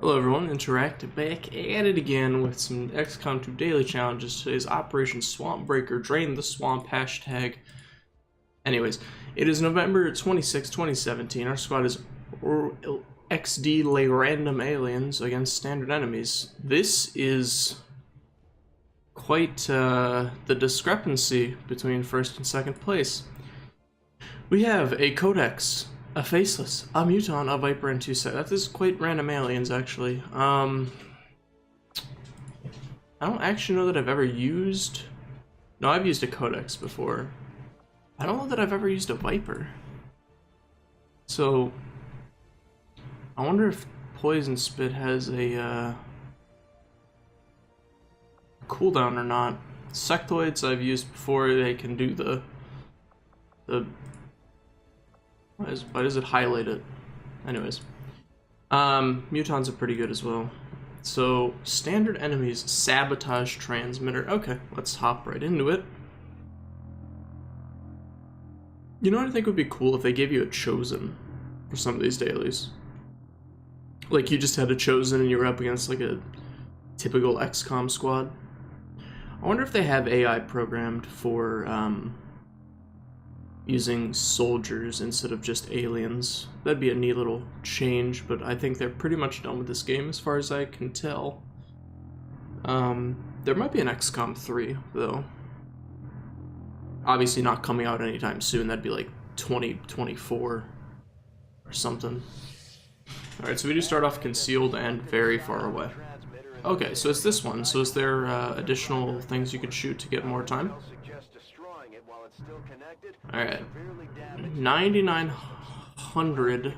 Hello everyone, Interactive back at it again with some XCOM 2 daily challenges. Today's Operation Swamp Breaker, Drain the Swamp, hashtag. Anyways, it is November 26, 2017. Our squad is XD lay random aliens against standard enemies. This is quite the discrepancy between first and second place. We have a Codex, a Faceless, a Muton, a Viper, and two set. That is quite random aliens, actually. I don't actually know that I've ever used... No, I've used a Codex before. I don't know that I've ever used a Viper. So, I wonder if Poison Spit has a cooldown or not. Sectoids I've used before, they can do the why does it highlight it? Anyways. Mutons are pretty good as well. So, standard enemies, sabotage transmitter. Okay, let's hop right into it. You know what I think would be cool if they gave you a chosen for some of these dailies? Like you just had a chosen and you were up against like a typical XCOM squad. I wonder if they have AI programmed for using soldiers instead of just aliens. That'd be a neat little change, but I think they're pretty much done with this game as far as I can tell. There might be an XCOM 3, though. Obviously not coming out anytime soon. That'd be like 2024 or something. Alright, so we do start off concealed and very far away. Okay, so it's this one. So is there additional things you could shoot to get more time? Alright, 9,900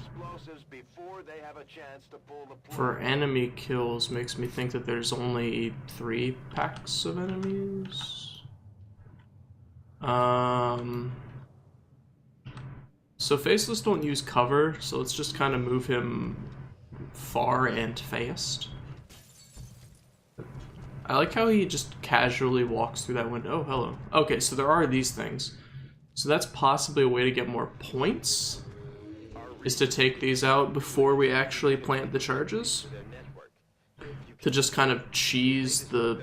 for enemy kills makes me think that there's only 3 packs of enemies. So Faceless don't use cover, so let's just kind of move him far and fast. I like how he just casually walks through that window. Oh, hello. Okay, so there are these things. So that's possibly a way to get more points, is to take these out before we actually plant the charges. To just kind of cheese the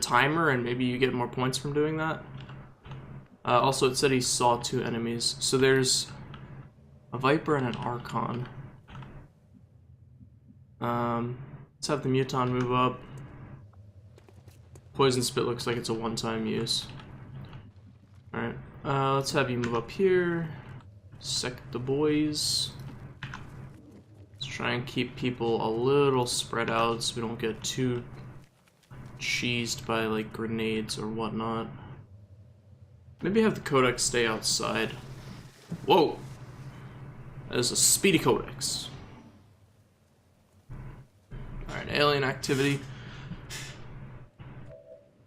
timer, and maybe you get more points from doing that. Also, it said he saw 2 enemies. So there's a Viper and an Archon. Let's have the Muton move up. Poison Spit looks like it's a one-time use. Alright, let's have you move up here. Sec the boys. Let's try and keep people a little spread out so we don't get too cheesed by like grenades or whatnot. Maybe have the Codex stay outside. Whoa! That is a speedy Codex. Alright, alien activity.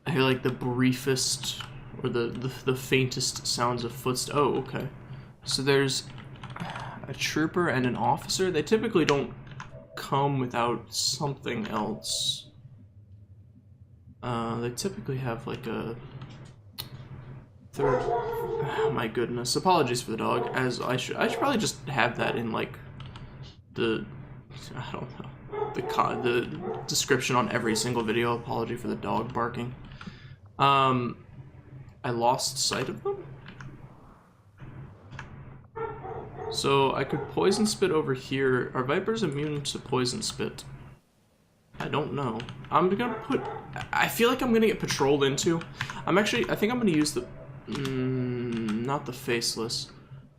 I hear like the briefest or the faintest sounds of footsteps. Oh, okay. So there's a trooper and an officer. They typically don't come without something else. They typically have like a third. Oh, my goodness. Apologies for the dog. As I should probably just have that in like the, I don't know, the description on every single video. Apology for the dog barking. I lost sight of them. So I could Poison Spit over here. Are Vipers immune to Poison Spit? I don't know. I'm gonna put... I feel like I'm gonna get patrolled into. I think I'm gonna use the... not the Faceless.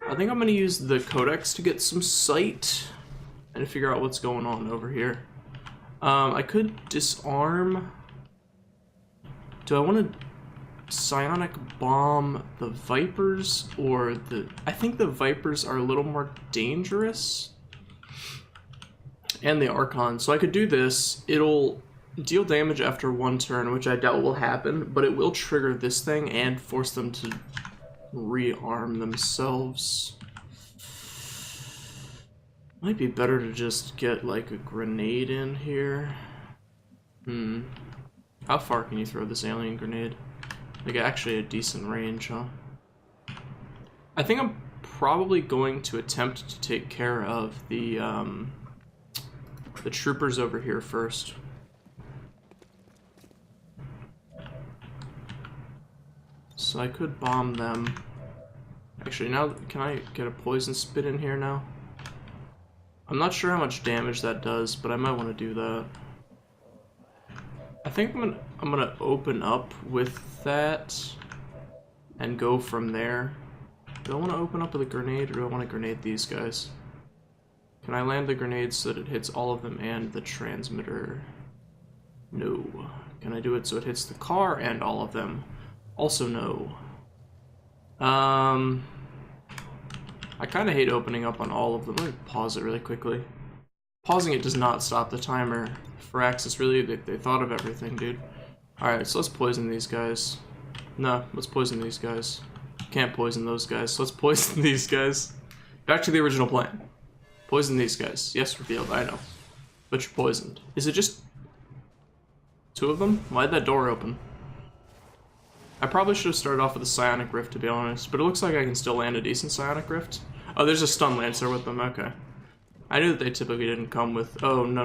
I think I'm gonna use the Codex to get some sight and figure out what's going on over here. I could disarm... Do I want to psionic bomb the Vipers or the... I think the Vipers are a little more dangerous. And the Archon. So I could do this. It'll deal damage after 1 turn, which I doubt will happen, but it will trigger this thing and force them to rearm themselves. Might be better to just get like a grenade in here. How far can you throw this alien grenade? Like actually a decent range, huh? I think I'm probably going to attempt to take care of the the troopers over here first. So I could bomb them. Actually, now, can I get a poison spit in here now? I'm not sure how much damage that does, but I might want to do that. I think I'm gonna open up with that and go from there. Do I want to open up with a grenade, or do I want to grenade these guys? Can I land the grenade so that it hits all of them and the transmitter? No. Can I do it so it hits the car and all of them? Also no. I kind of hate opening up on all of them. Let me pause it really quickly. Pausing it does not stop the timer. For Axis, really, they thought of everything, dude. Alright, so let's poison these guys. No, let's poison these guys. Can't poison those guys, so let's poison these guys. Back to the original plan. Poison these guys. Yes, revealed, I know. But you're poisoned. Is it just 2 of them? Why'd that door open? I probably should have started off with a Psionic Rift, to be honest, but it looks like I can still land a decent Psionic Rift. Oh, there's a Stun Lancer with them, okay. I knew that they typically didn't come with... Oh, no.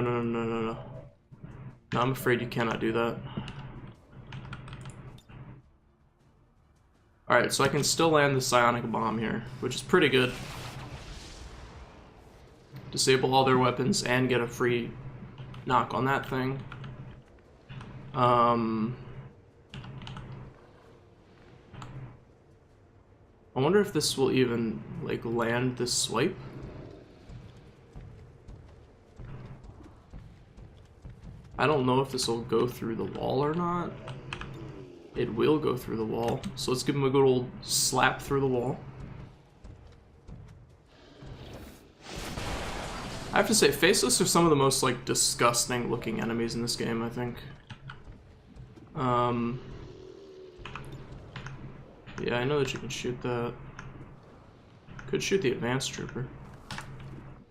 No, I'm afraid you cannot do that. Alright, so I can still land the Psionic Bomb here, which is pretty good. Disable all their weapons and get a free knock on that thing. I wonder if this will even, like, land this swipe. I don't know if this will go through the wall or not. It will go through the wall, so let's give him a good old slap through the wall. I have to say, Faceless are some of the most, like, disgusting looking enemies in this game, I think. Yeah, I know that you can shoot that. Could shoot the advanced trooper.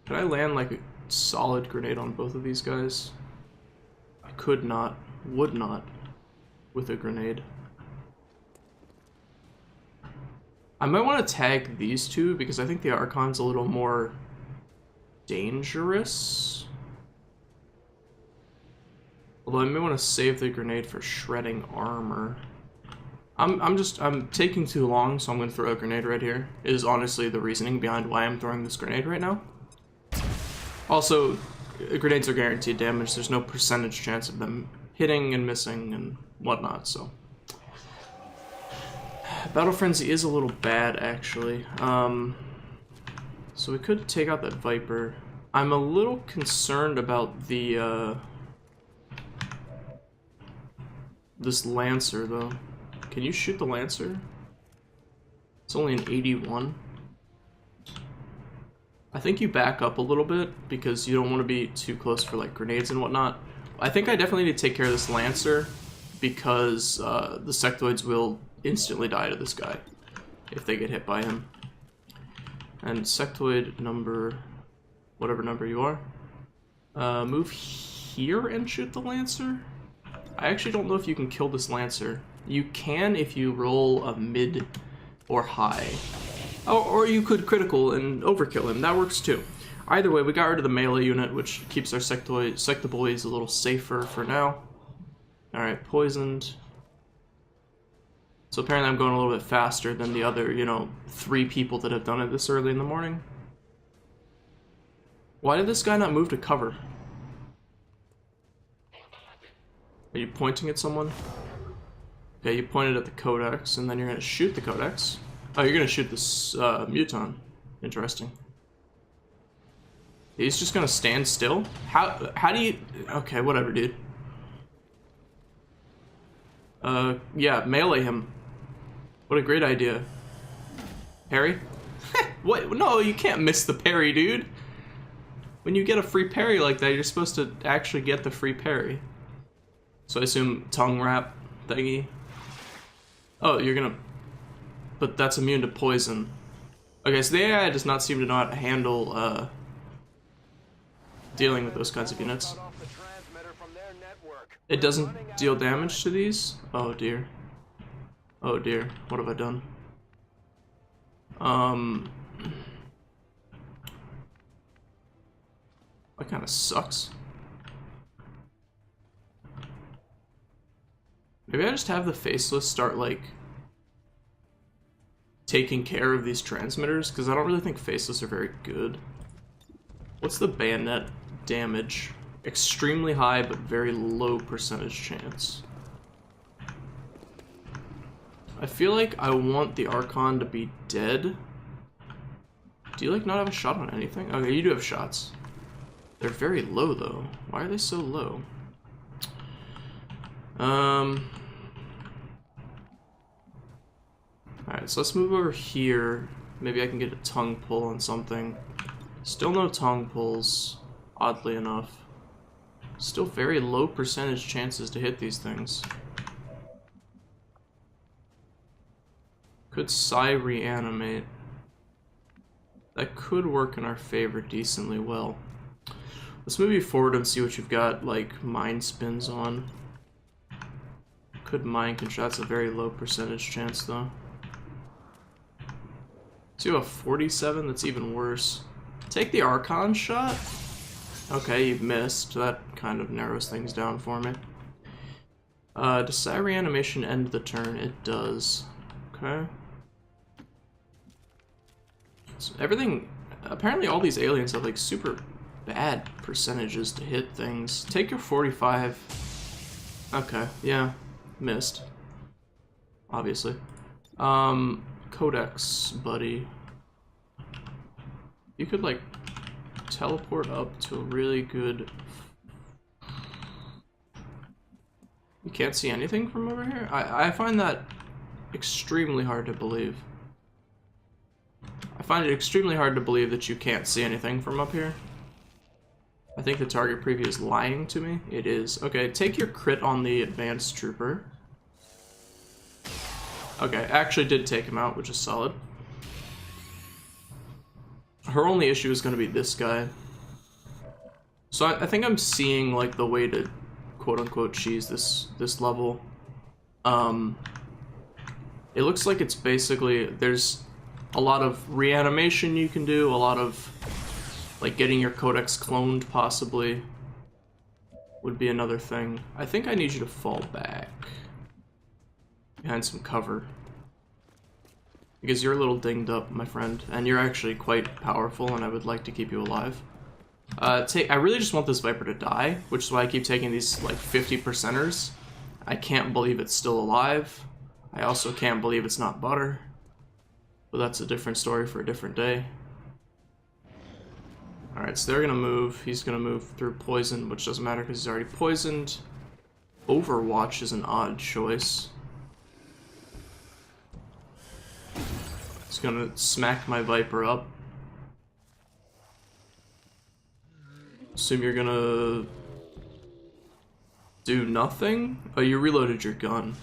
Could I land, like, a solid grenade on both of these guys? I could not, would not, with a grenade. I might want to tag these two because I think the Archon's a little more dangerous. Although I may want to save the grenade for shredding armor. I'm taking too long, so I'm going to throw a grenade right here. Is honestly the reasoning behind why I'm throwing this grenade right now. Also, grenades are guaranteed damage. There's no percentage chance of them hitting and missing and whatnot, so. Battle Frenzy is a little bad, actually. So we could take out that Viper. I'm a little concerned about the, this Lancer, though. Can you shoot the Lancer? It's only an 81. I think you back up a little bit because you don't want to be too close for, like, grenades and whatnot. I think I definitely need to take care of this Lancer because the sectoids will instantly die to this guy if they get hit by him. And sectoid number, whatever number you are, move here and shoot the Lancer. I actually don't know if you can kill this Lancer. You can if you roll a mid or high. Or you could critical and overkill him. That works too. Either way, we got rid of the melee unit, which keeps our sectoids a little safer for now. Alright, poisoned. So apparently I'm going a little bit faster than the other, you know, 3 people that have done it this early in the morning. Why did this guy not move to cover? Are you pointing at someone? Okay, you pointed at the Codex, and then you're going to shoot the Codex. Oh, you're going to shoot this Muton. Interesting. He's just going to stand still? How do you... Okay, whatever, dude. Yeah, melee him. What a great idea. Parry? What? No, you can't miss the parry, dude. When you get a free parry like that, you're supposed to actually get the free parry. So I assume tongue wrap thingy. Oh, you're gonna... But that's immune to poison. Okay, so the AI does not seem to know how to handle, dealing with those kinds of units. It doesn't deal damage to these? Oh dear. Oh dear, what have I done? That kinda sucks. Maybe I just have the faceless start, like, taking care of these transmitters, because I don't really think faceless are very good. What's the bayonet damage? Extremely high, but very low percentage chance. I feel like I want the Archon to be dead. Do you, like, not have a shot on anything? Okay, you do have shots. They're very low, though. Why are they so low? Alright, so let's move over here. Maybe I can get a tongue pull on something. Still no tongue pulls, oddly enough. Still very low percentage chances to hit these things. Could Psi reanimate? That could work in our favor decently well. Let's move you forward and see what you've got, like, mind spins on. Could mind control. That's a very low percentage chance, though. So you have a 47, that's even worse. Take the Archon shot? Okay, you've missed. That kind of narrows things down for me. Does Psi reanimation end the turn? It does. Okay. So everything... Apparently all these aliens have, like, super bad percentages to hit things. Take your 45. Okay, yeah. Missed. Obviously. Codex, buddy. You could, like, teleport up to a really good... You can't see anything from over here? I find that extremely hard to believe. I find it extremely hard to believe that you can't see anything from up here. I think the target preview is lying to me. It is. Okay, take your crit on the advanced trooper. Okay, actually did take him out, which is solid. Her only issue is going to be this guy. So I think I'm seeing, like, the way to quote-unquote cheese this level. It looks like it's basically, there's a lot of reanimation you can do, a lot of, like, getting your codex cloned, possibly, would be another thing. I think I need you to fall back behind some cover. Because you're a little dinged up, my friend, and you're actually quite powerful, and I would like to keep you alive. I really just want this Viper to die, which is why I keep taking these, like, 50%ers. I can't believe it's still alive. I also can't believe it's not butter. But that's a different story for a different day. Alright, so they're gonna move. He's gonna move through poison, which doesn't matter because he's already poisoned. Overwatch is an odd choice. He's gonna smack my Viper up. Assume you're gonna do nothing? Oh, you reloaded your gun.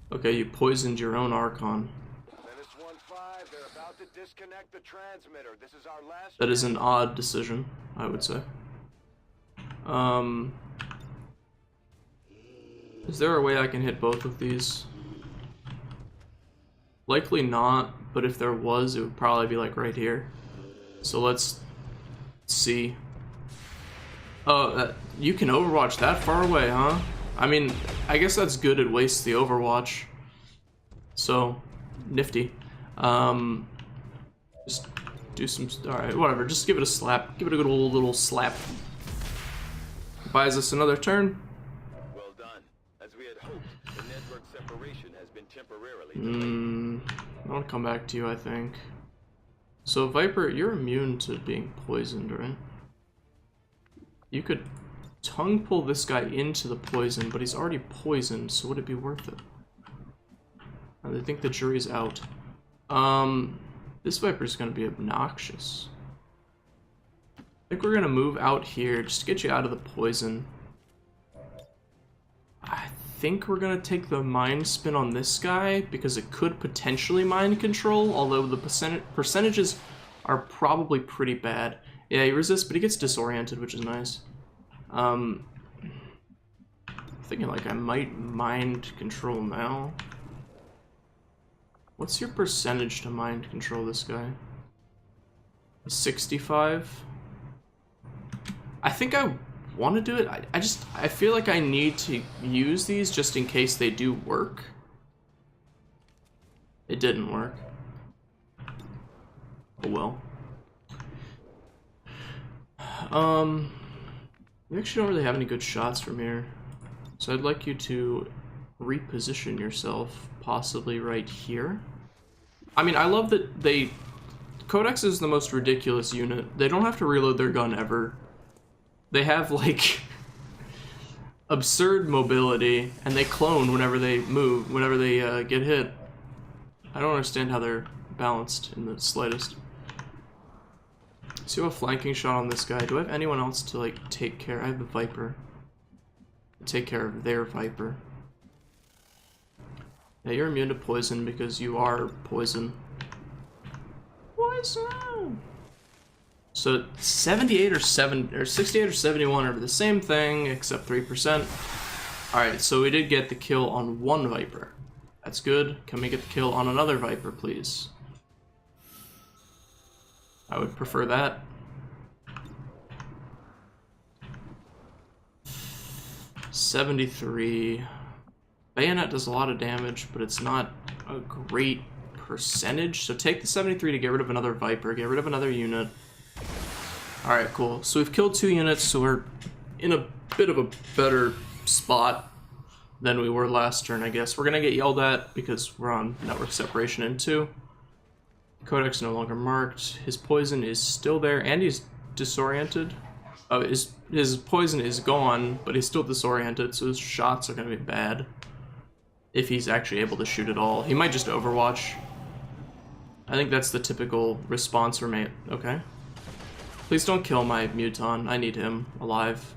Okay, you poisoned your own Archon. That is an odd decision, I would say. Is there a way I can hit both of these? Likely not, but if there was, it would probably be, like, right here. So let's see. Oh, you can overwatch that far away, huh? I mean, I guess that's good, it wastes the overwatch. So, nifty. Just do some, alright, whatever, just give it a slap. Give it a good old little slap. Buys us another turn. Well done. As we had hoped, the network separation has been temporarily I want to come back to you, I think. So, Viper, you're immune to being poisoned, right? You could tongue pull this guy into the poison, but he's already poisoned, so would it be worth it? I think the jury's out. This Viper's gonna be obnoxious. I think we're gonna move out here just to get you out of the poison. I think we're gonna take the mind spin on this guy because it could potentially mind control, although the percentages are probably pretty bad. Yeah, he resists, but he gets disoriented, which is nice. I'm thinking, like, I might mind control now. What's your percentage to mind control this guy? 65? I think I want to do it. I feel like I need to use these just in case they do work. It didn't work. Oh well. We actually don't really have any good shots from here. So I'd like you to reposition yourself possibly right here. I mean, I love that Codex is the most ridiculous unit. They don't have to reload their gun ever. They have, like, absurd mobility, and they clone whenever they move, whenever they get hit. I don't understand how they're balanced in the slightest. So you have a flanking shot on this guy. Do I have anyone else to, like, take care? I have the Viper. Take care of their Viper. Yeah, you're immune to poison because you are poison. Poison! So 78 or 68 or 71 are the same thing, except 3%. Alright, so we did get the kill on one Viper. That's good. Can we get the kill on another Viper, please? I would prefer that. $73. Bayonet does a lot of damage, but it's not a great percentage. So take the 73 to get rid of another Viper, get rid of another unit. Alright, cool. So we've killed 2 units, so we're in a bit of a better spot than we were last turn, I guess. We're gonna get yelled at because we're on network separation in 2. Codex no longer marked. His poison is still there, and he's disoriented. His poison is gone, but he's still disoriented, so his shots are gonna be bad. If he's actually able to shoot at all. He might just overwatch. I think that's the typical response for me. Okay. Please don't kill my Muton. I need him alive.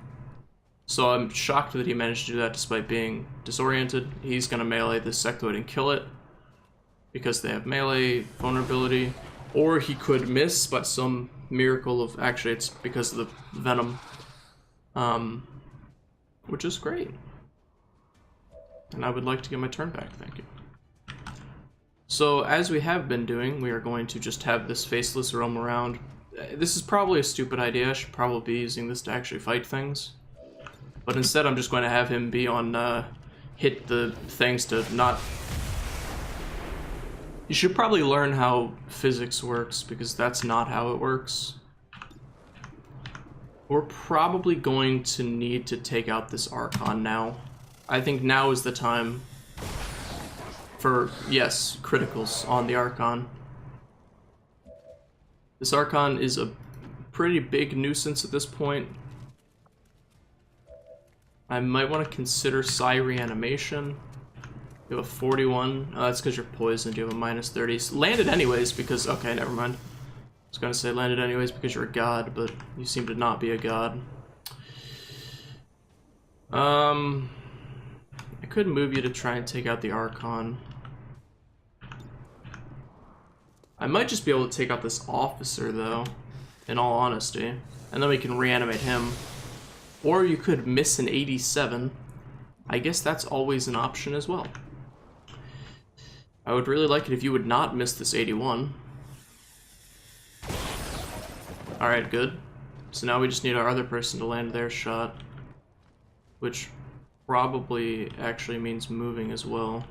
So I'm shocked that he managed to do that despite being disoriented. He's gonna melee this sectoid and kill it because they have melee vulnerability. Or he could miss by some miracle of... Actually, it's because of the venom. Which is great. And I would like to get my turn back, thank you. So, as we have been doing, we are going to just have this faceless roam around. This is probably a stupid idea. I should probably be using this to actually fight things. But instead, I'm just going to have him be on, hit the things to not... You should probably learn how physics works, because that's not how it works. We're probably going to need to take out this Archon now. I think now is the time for, yes, criticals on the Archon. This Archon is a pretty big nuisance at this point. I might want to consider Psi Reanimation. You have a 41. Oh, that's because you're poisoned. You have a minus 30. Landed anyways because... Okay, never mind. I was going to say landed anyways because you're a god, but you seem to not be a god. I could move you to try and take out the Archon. I might just be able to take out this officer, though, in all honesty. And then we can reanimate him. Or you could miss an 87. I guess that's always an option as well. I would really like it if you would not miss this 81. Alright, good. So now we just need our other person to land their shot. Which probably actually means moving as well.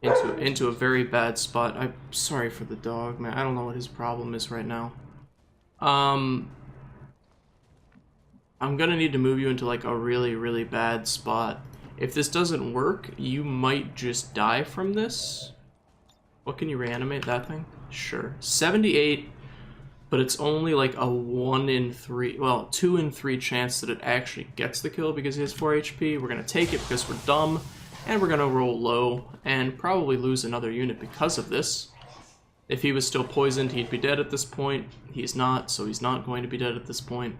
Into a very bad spot. I'm sorry for the dog, man. I don't know what his problem is right now. I'm gonna need to move you into like a really, really bad spot. If this doesn't work, you might just die from this. What can you reanimate that thing? Sure. 78, but it's only like a 1 in 3, well, 2 in 3 chance that it actually gets the kill because he has 4 HP. We're gonna take it because we're dumb, and we're gonna roll low and probably lose another unit because of this. If he was still poisoned, he'd be dead at this point. He's not, so he's not going to be dead at this point.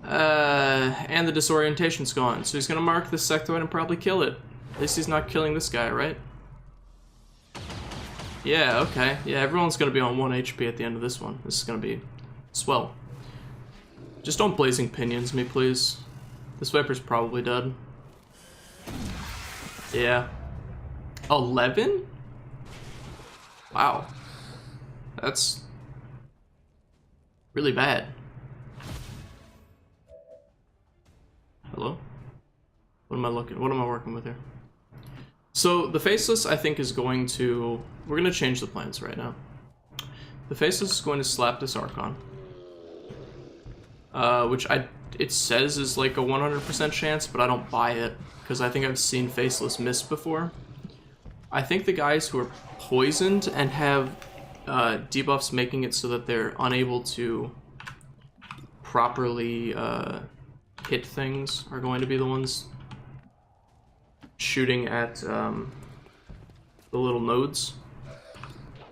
And the disorientation's gone, so he's gonna mark this sectoid and probably kill it. At least he's not killing this guy, right? Yeah, okay. Yeah, everyone's gonna be on 1 HP at the end of this one. This is gonna be swell. Just don't blazing pinions me, please. This Viper's probably dead. Yeah. 11? Wow. That's really bad. Hello? What am I working with here? So the Faceless, I think, is going to... We're going to change the plans right now. The Faceless is going to slap this Archon. Which it says is like a 100% chance, but I don't buy it. Because I think I've seen Faceless miss before. I think the guys who are poisoned and have debuffs making it so that they're unable to properly hit things are going to be the ones shooting at the little nodes.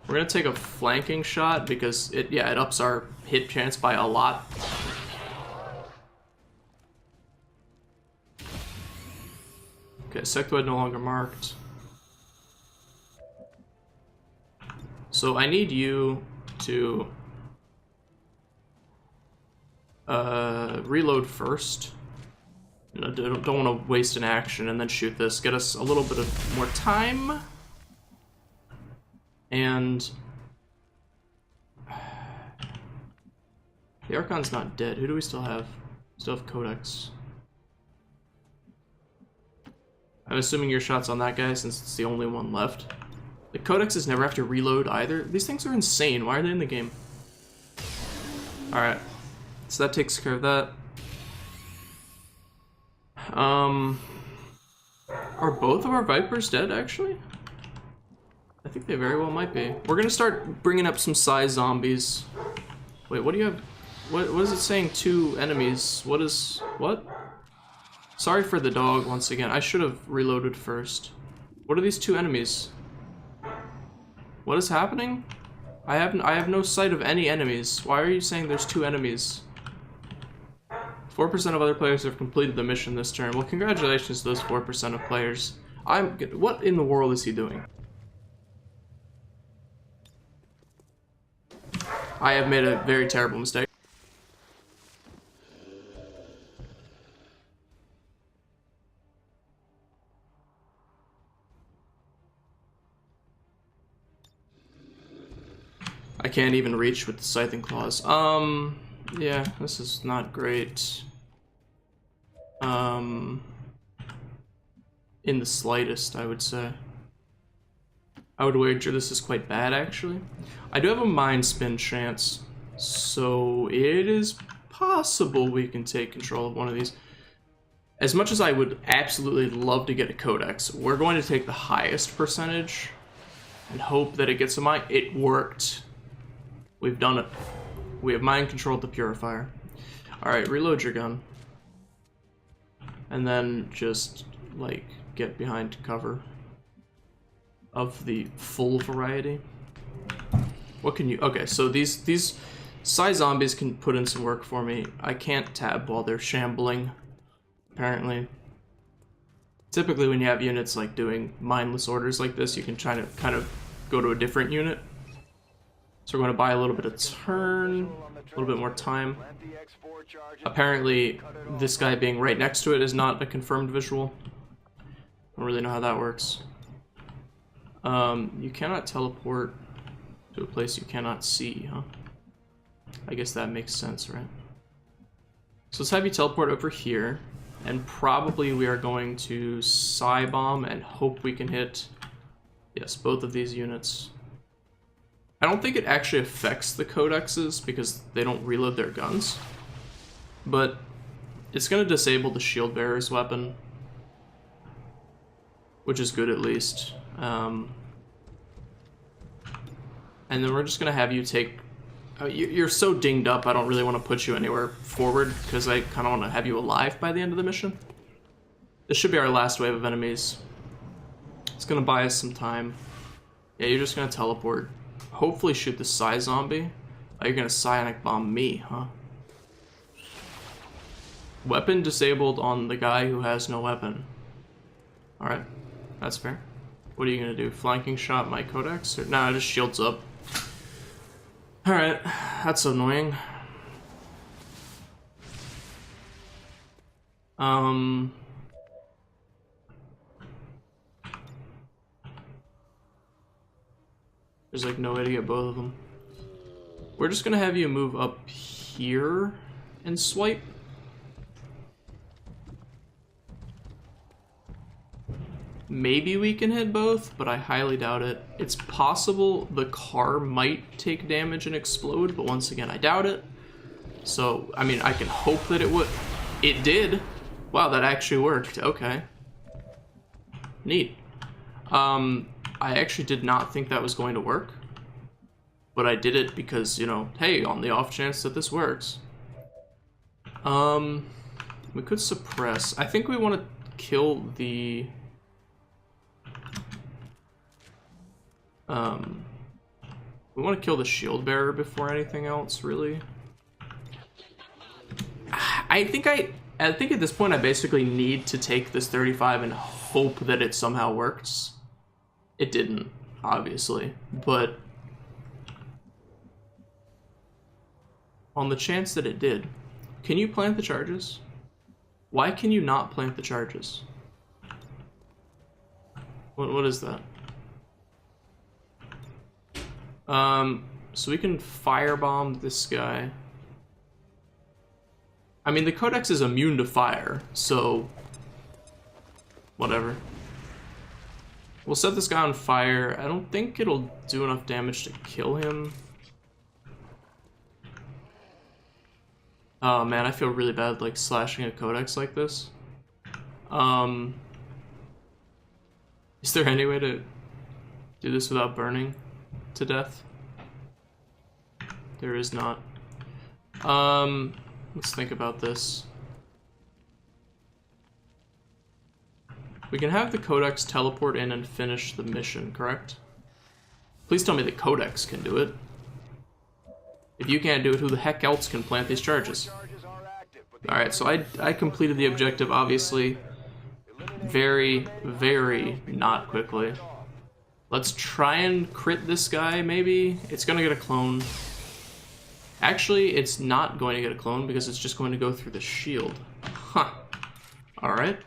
We're gonna take a flanking shot because it ups our hit chance by a lot. Okay, sectoid no longer marked. So I need you to reload first. I don't want to waste an action and then shoot this. Get us a little bit of more time. And the Archon's not dead. Who do we still have? Still have Codex. I'm assuming your shot's on that guy since it's the only one left. The Codexes never have to reload either. These things are insane. Why are they in the game? Alright. So that takes care of that. Are both of our Vipers dead, actually? I think they very well might be. We're gonna start bringing up some size zombies. Wait, what do you have? What is it saying? 2 enemies. What? Sorry for the dog once again. I should have reloaded first. What are these 2 enemies? What is happening? I have no sight of any enemies. Why are you saying there's 2 enemies? 4% of other players have completed the mission this turn. Well, congratulations to those 4% of players. What in the world is he doing? I have made a very terrible mistake. I can't even reach with the Scything Claws. Yeah, this is not great. In the slightest, I would say. I would wager this is quite bad, actually. I do have a Mind Spin chance, so it is possible we can take control of one of these. As much as I would absolutely love to get a Codex, we're going to take the highest percentage and hope that it gets a Mind. It worked. We've done it. We have mind controlled the Purifier. Alright, reload your gun. And then just, like, get behind cover of the full variety. What can you... Okay, so these size zombies can put in some work for me. I can't tab while they're shambling, apparently. Typically when you have units, like, doing mindless orders like this, you can try to kind of go to a different unit. So we're going to buy a little bit of turn, a little bit more time. Apparently, this guy being right next to it is not a confirmed visual. I don't really know how that works. You cannot teleport to a place you cannot see, huh? I guess that makes sense, right? So let's have you teleport over here, and probably we are going to Psy Bomb and hope we can hit, yes, both of these units. I don't think it actually affects the Codexes because they don't reload their guns, but it's going to disable the Shield Bearer's weapon, which is good at least. And then we're just going to have you take... You're so dinged up, I don't really want to put you anywhere forward because I kind of want to have you alive by the end of the mission. This should be our last wave of enemies. It's going to buy us some time. Yeah, you're just going to teleport. Hopefully shoot the Psy zombie. Oh, you're gonna psionic bomb me, huh? Weapon disabled on the guy who has no weapon. Alright, that's fair. What are you gonna do? Flanking shot my Codex? Or, nah, it just shields up. Alright, that's annoying. There's like no way to get both of them. We're just gonna have you move up here and swipe. maybe we can hit both, but I highly doubt it. It's possible the car might take damage and explode, but once again, I doubt it. So, I mean, I can hope that it would. It did. Wow, that actually worked. Okay. Neat. I actually did not think that was going to work. But I did it because, you know, hey, on the off chance that this works. We could suppress. I think we want to kill the... we want to kill the shield bearer before anything else, really. I think at this point I basically need to take this 35 and hope that it somehow works. It didn't, obviously, but on the chance that it did, can you plant the charges? Why can you not plant the charges? What is that? So we can firebomb this guy. I mean, the Codex is immune to fire, so whatever. We'll set this guy on fire. I don't think it'll do enough damage to kill him. Oh man, I feel really bad like slashing a Codex like this. Is there any way to do this without burning to death? There is not. Let's think about this. We can have the Codex teleport in and finish the mission, correct? Please tell me the Codex can do it. If you can't do it, who the heck else can plant these charges? Alright, so I completed the objective, obviously, very, very not quickly. Let's try and crit this guy, maybe? It's gonna get a clone. Actually, it's not going to get a clone because it's just going to go through the shield. Huh. Alright.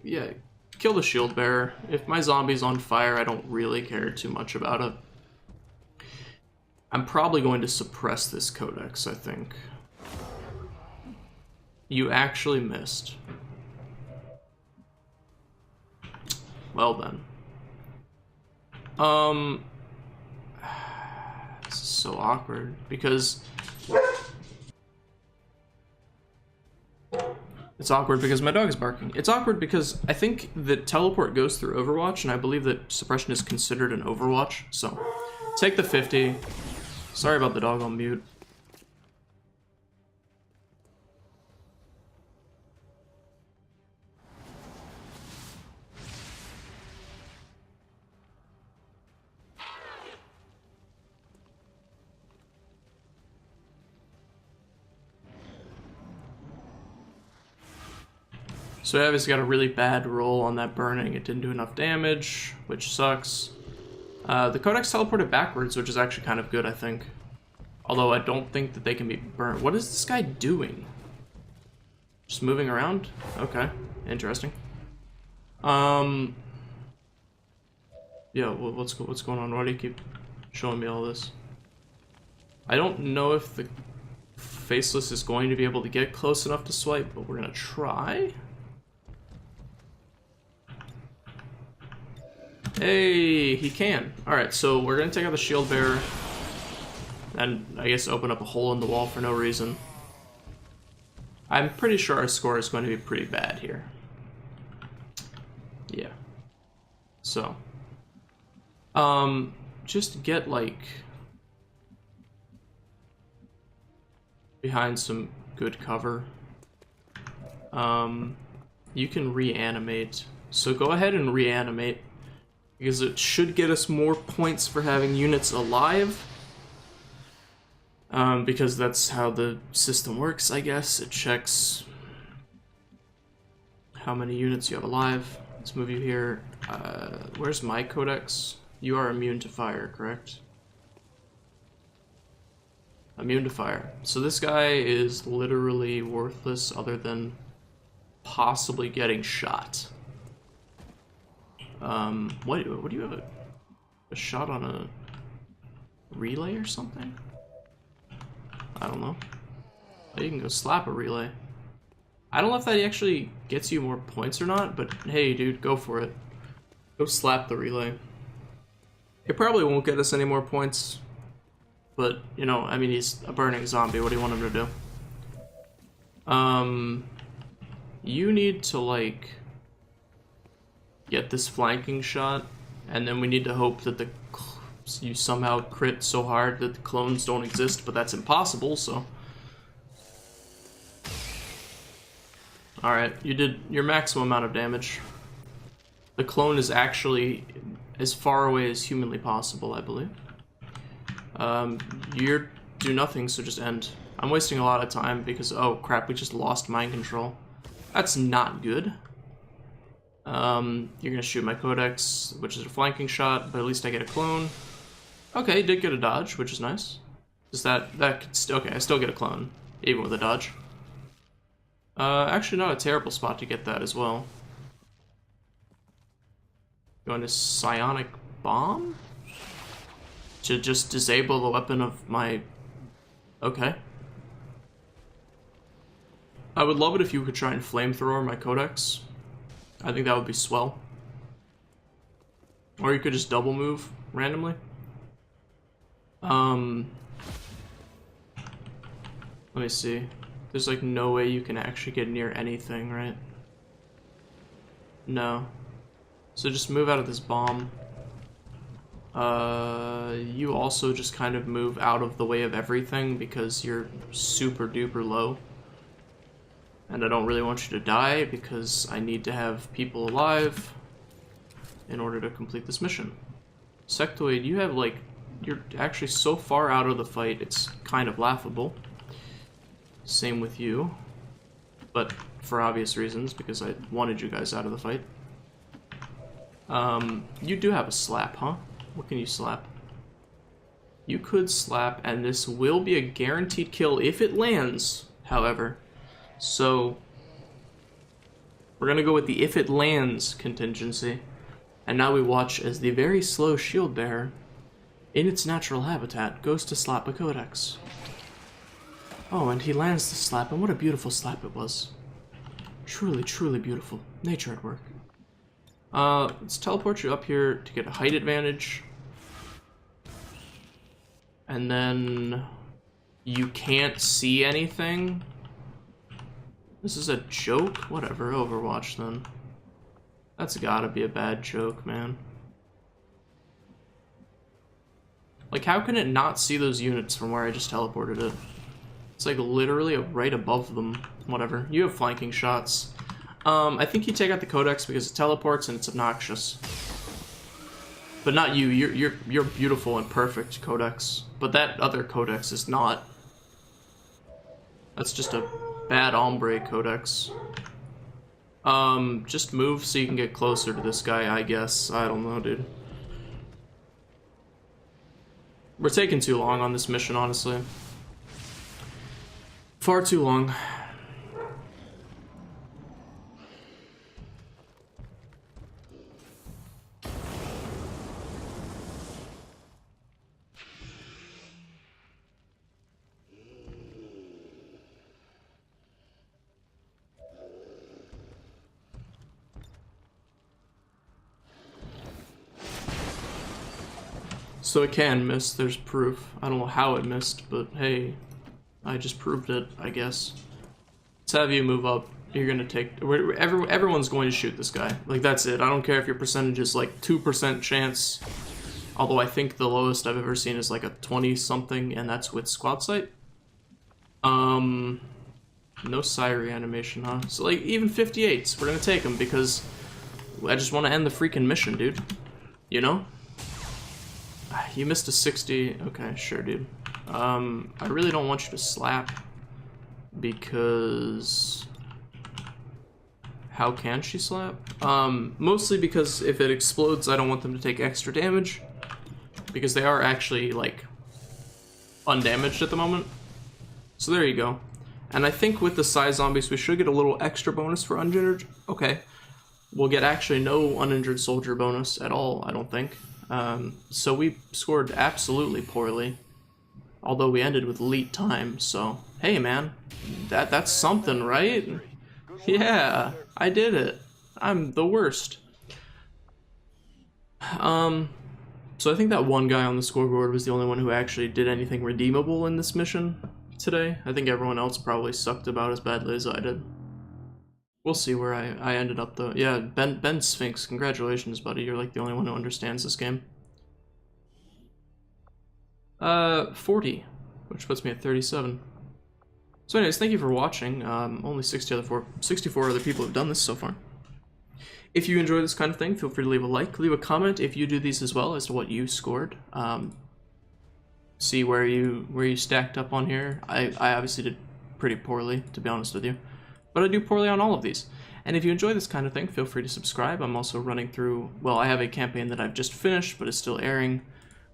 Yeah, kill the shield bearer. If my zombie's on fire, I don't really care too much about it. I'm probably going to suppress this Codex, I think. You actually missed. Well then. This is so awkward because it's awkward because my dog is barking. It's awkward because I think that teleport goes through Overwatch, and I believe that suppression is considered an Overwatch. So take the 50. Sorry about the dog on mute. So I obviously got a really bad roll on that burning. It didn't do enough damage, which sucks. The Codex teleported backwards, which is actually kind of good, I think. Although I don't think that they can be burnt. What is this guy doing? Just moving around? Okay, interesting. Yeah, what's going on? Why do you keep showing me all this? I don't know if the Faceless is going to be able to get close enough to swipe, but we're gonna try. Hey, he can. Alright, so we're gonna take out the shield bearer and I guess open up a hole in the wall for no reason. I'm pretty sure our score is going to be pretty bad here. Yeah. So. Just get like behind some good cover. You can reanimate. So go ahead and reanimate. Because it should get us more points for having units alive. Because that's how the system works, I guess. It checks how many units you have alive. Let's move you here. Where's my Codex? You are immune to fire, correct? Immune to fire. So this guy is literally worthless other than possibly getting shot. What do you have a shot on a relay or something? I don't know. Oh, you can go slap a relay. I don't know if that actually gets you more points or not, but hey, dude, go for it. Go slap the relay. It probably won't get us any more points, but, you know, I mean, he's a burning zombie. What do you want him to do? You need to, like, get this flanking shot, and then we need to hope that you somehow crit so hard that the clones don't exist, but that's impossible, so... Alright, you did your maximum amount of damage. The clone is actually as far away as humanly possible, I believe. You do nothing, so just end. I'm wasting a lot of time because, oh crap, we just lost mind control. That's not good. You're gonna shoot my codex, which is a flanking shot, but at least I get a clone. Okay, did get a dodge, which is nice. Is that could still, okay, I still get a clone, even with a dodge. Actually not a terrible spot to get that as well. Going to psionic bomb? To just disable the weapon of my... Okay. I would love it if you could try and flamethrower my codex. I think that would be swell. Or you could just double move randomly. Let me see. There's like no way you can actually get near anything, right? No. So just move out of this bomb. You also just kind of move out of the way of everything because you're super duper low. And I don't really want you to die because I need to have people alive in order to complete this mission. Sectoid, you have like, you're actually so far out of the fight, it's kind of laughable. Same with you, but for obvious reasons, because I wanted you guys out of the fight. You do have a slap, huh? What can you slap? You could slap, and this will be a guaranteed kill if it lands, however. So, we're gonna go with the if it lands contingency. And now we watch as the very slow shield bearer, in its natural habitat, goes to slap a codex. Oh, and he lands the slap, and what a beautiful slap it was. Truly, truly beautiful. Nature at work. Let's teleport you up here to get a height advantage. And then you can't see anything. This is a joke? Whatever, Overwatch then. That's gotta be a bad joke, man. Like, how can it not see those units from where I just teleported it? It's like literally right above them. Whatever. You have flanking shots. I think you take out the codex because it teleports and it's obnoxious. But not you. You're beautiful and perfect codex. But that other codex is not. That's just a bad ombre codex. Just move so you can get closer to this guy, I guess. I don't know, dude. We're taking too long on this mission, honestly. Far too long. So it can miss, there's proof. I don't know how it missed, but hey, I just proved it, I guess. Let's have you move up. You're gonna take... Everyone's going to shoot this guy. Like, that's it. I don't care if your percentage is like 2% chance. Although I think the lowest I've ever seen is like a 20-something, and that's with squad sight. No psi reanimation, huh? So like, even 58s, we're gonna take them because I just want to end the freaking mission, dude. You know? You missed a 60. Okay, sure, dude. I really don't want you to slap because... How can she slap? Mostly because if it explodes, I don't want them to take extra damage because they are actually, like, undamaged at the moment. So there you go. And I think with the psi zombies, we should get a little extra bonus for uninjured. Okay. We'll get actually no uninjured soldier bonus at all, I don't think. So we scored absolutely poorly, although we ended with elite time, so hey man, that's something, right? Yeah, I did it. I'm the worst. So I think that one guy on the scoreboard was the only one who actually did anything redeemable in this mission today. I think everyone else probably sucked about as badly as I did. We'll see where I ended up though. Yeah, Ben Sphinx, congratulations, buddy. You're like the only one who understands this game. 40, which puts me at 37. So anyways, thank you for watching. Only 64 other people have done this so far. If you enjoy this kind of thing, feel free to leave a like, leave a comment if you do these as well as to what you scored. See where you stacked up on here. I obviously did pretty poorly, to be honest with you, but I do poorly on all of these. And if you enjoy this kind of thing, feel free to subscribe. I'm also running through, well, I have a campaign that I've just finished, but is still airing,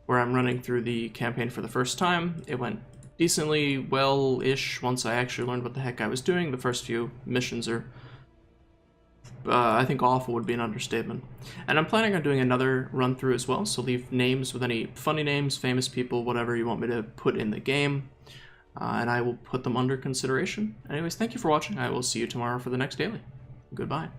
where I'm running through the campaign for the first time. It went decently well-ish once I actually learned what the heck I was doing. The first few missions are, I think awful would be an understatement. And I'm planning on doing another run-through as well, so leave names with any funny names, famous people, whatever you want me to put in the game, and I will put them under consideration. Anyways, thank you for watching. I will see you tomorrow for the next daily. Goodbye.